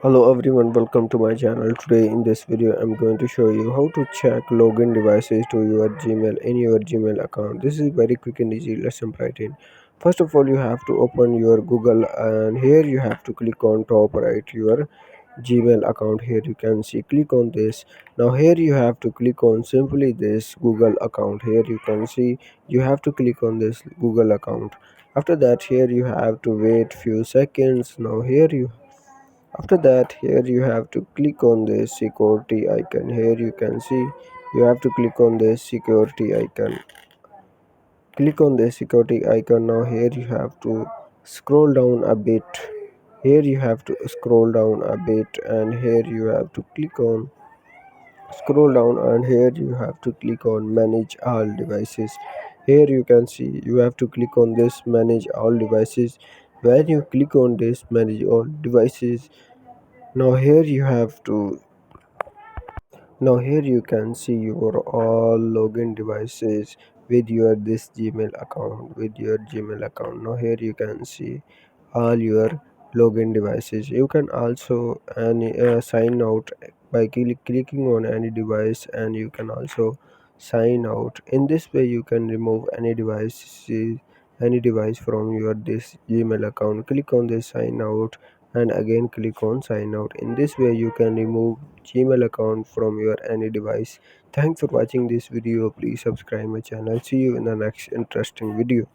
Hello everyone, welcome to my channel. Today in this video I'm going to show you how to check login devices to your Gmail in your Gmail account. This is very quick and easy. Let's jump right in. First of all, you have to open your Google and here you have to click on top right your Gmail account. Here you can see, click on this. Now here you have to click on simply this Google account. Here you can see you have to click on this Google account. After that, here you have to wait few seconds. Now here you after that, here you have to click on the security icon. Here you can see you have to click on the security icon. Click on the security icon. Now here you have to scroll down a bit. Here you have to scroll down a bit and here you have to click on scroll down and here you have to click on manage all devices. Here you can see you have to click on this manage all devices. When you click on this manage all devices, now here you have to now here you can see your all login devices with your this Gmail account. Now here you can see all your login devices. You can also sign out by clicking on any device and you can also sign out. In this way you can remove any device from your this Gmail account. Click on this sign out and again click on sign out. In this way you can remove Gmail account from your any device. Thanks for watching this video. Please subscribe my channel. See you in the next interesting video.